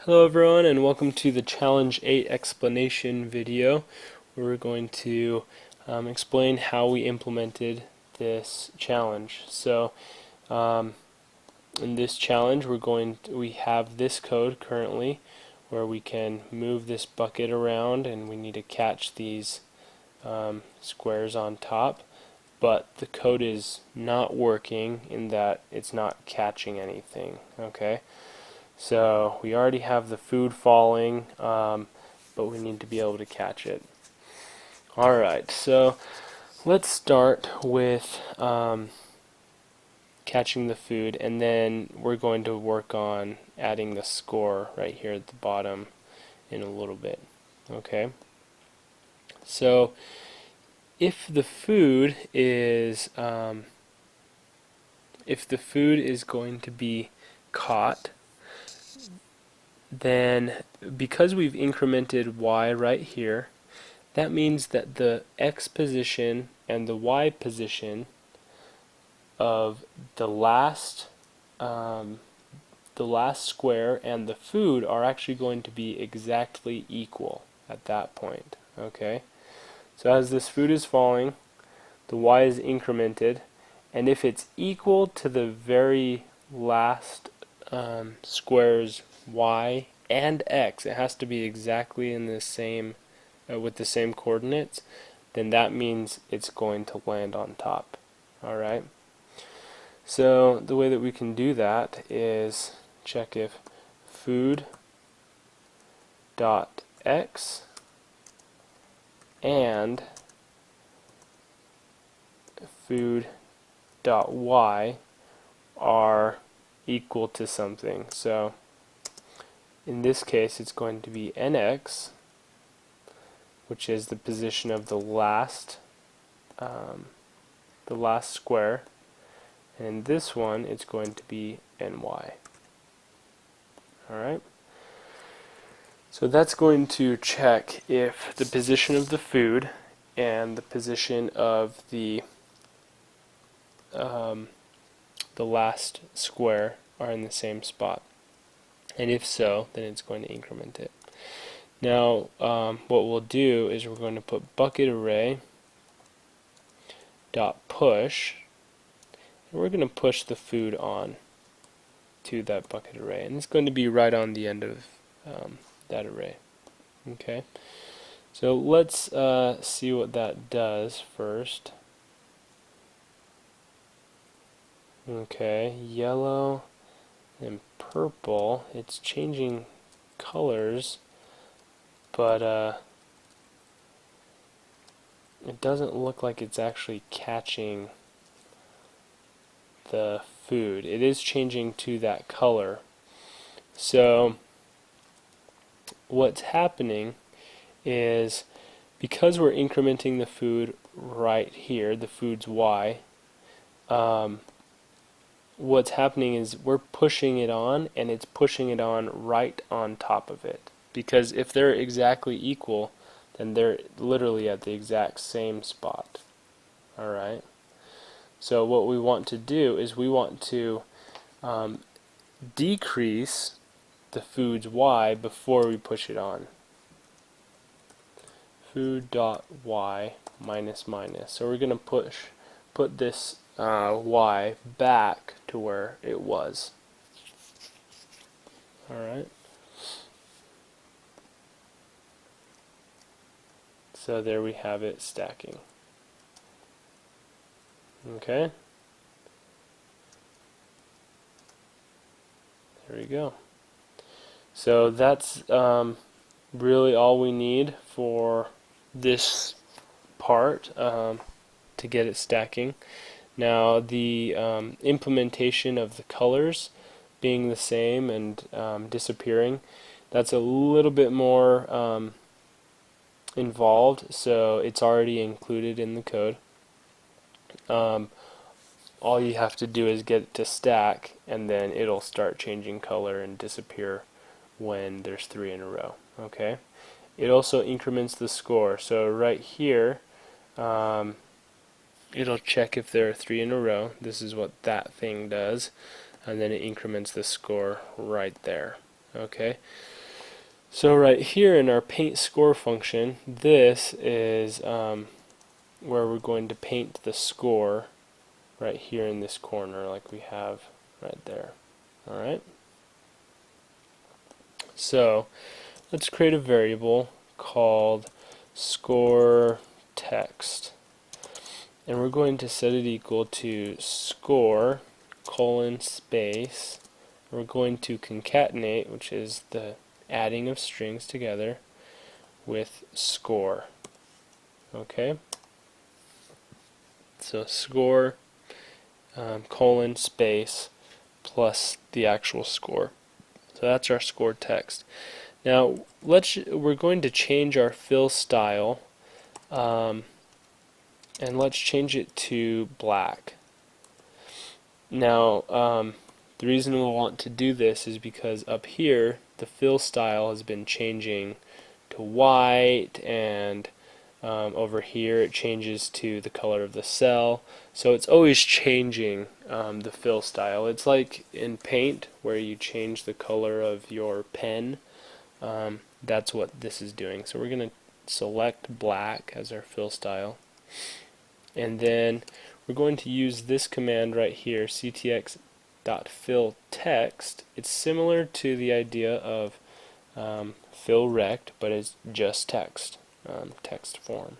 Hello everyone and welcome to the Challenge 8 explanation video. We're going to explain how we implemented this challenge. Um, in this challenge we have this code currently where we can move this bucket around and we need to catch these squares on top, but the code is not working in that it's not catching anything. Okay. So we already have the food falling, but we need to be able to catch it. Alright, so let's start with catching the food, and then we're going to work on adding the score right here at the bottom in a little bit. Okay? So if the food is going to be caught, then because we've incremented y right here, that means that the x position and the y position of the last square and the food are actually going to be exactly equal at that point. Okay, so as this food is falling, the y is incremented, and if it's equal to the very last square's y and x, it has to be exactly in the same with the same coordinates, then that means it's going to land on top. Alright, so the way that we can do that is check if food dot x and food dot y are equal to something. So in this case it's going to be nx, which is the position of the last square, and in this one it's going to be ny. Alright, so that's going to check if the position of the food and the position of the last square are in the same spot, and if so, then it's going to increment it. Now what we'll do is we're going to put bucket array dot push, and we're going to push the food on to that bucket array, and it's going to be right on the end of that array. Okay, so let's see what that does first. Okay, yellow and purple, it's changing colors, but it doesn't look like it's actually catching the food. It is changing to that color. So what's happening is, because we're incrementing the food right here, the food's y, what's happening is we're pushing it on, and it's pushing it on right on top of it. Because if they're exactly equal, then they're literally at the exact same spot. Alright? So what we want to do is we want to decrease the food's y before we push it on. Food dot y minus minus. So we're going to put this y back to where it was. Alright. So there we have it stacking. Okay. There we go. So that's really all we need for this part to get it stacking. Now the implementation of the colors being the same and disappearing, that's a little bit more involved, so it's already included in the code. All you have to do is get it to stack, and then it'll start changing color and disappear when there's 3 in a row. Okay. It also increments the score. So right here, it'll check if there are 3 in a row. This is what that thing does, and then it increments the score right there. Okay, so right here in our paint score function, this is where we're going to paint the score right here in this corner like we have right there. Alright, so let's create a variable called score text, and we're going to set it equal to score colon space. We're going to concatenate, which is the adding of strings together, with score. Okay, so score colon space plus the actual score. So that's our score text. Now we're going to change our fill style, and let's change it to black. Now the reason we'll want to do this is because up here the fill style has been changing to white, and over here it changes to the color of the cell. So it's always changing the fill style. It's like in Paint where you change the color of your pen. That's what this is doing. So we're going to select black as our fill style, and then we're going to use this command right here, ctx.fillText. It's similar to the idea of fill rect, but it's just text, text form.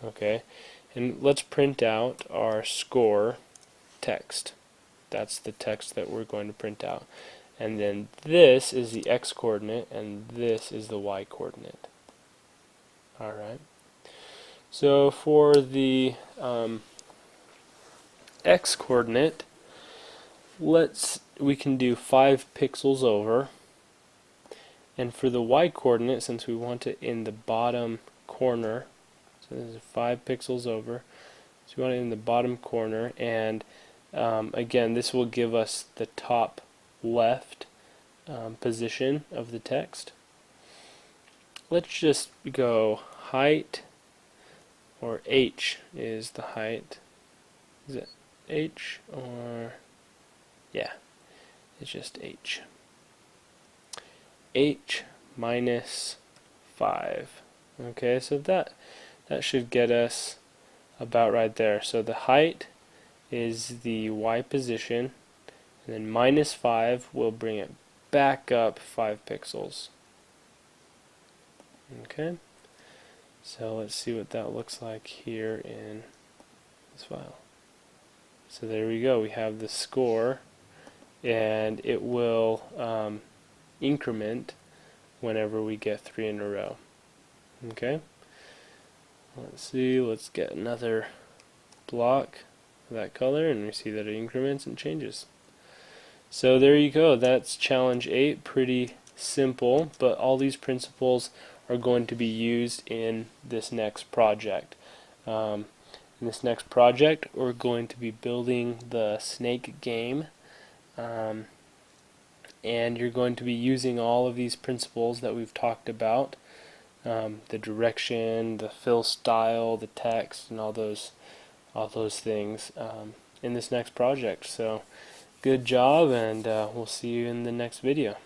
Okay, and let's print out our score text. That's the text that we're going to print out. And then this is the x coordinate, and this is the y coordinate. Alright, so for the x coordinate, we can do 5 pixels over, and for the y coordinate, since we want it in the bottom corner, so this is 5 pixels over, so we want it in the bottom corner, and again, this will give us the top left position of the text. Let's just go height, or H is the height. Is it H or, yeah, it's just H. H minus 5. Okay, so that should get us about right there. So the height is the Y position, and then minus 5 will bring it back up 5 pixels. Okay, so let's see what that looks like here in this file. So there we go, we have the score, and it will increment whenever we get 3 in a row. Okay, let's see, let's get another block of that color, and we see that it increments and changes. So there you go, that's challenge 8. Pretty simple, but all these principles are going to be used in this next project. In this next project, we're going to be building the snake game, and you're going to be using all of these principles that we've talked about, the direction, the fill style, the text, and all those things in this next project. So good job, and we'll see you in the next video.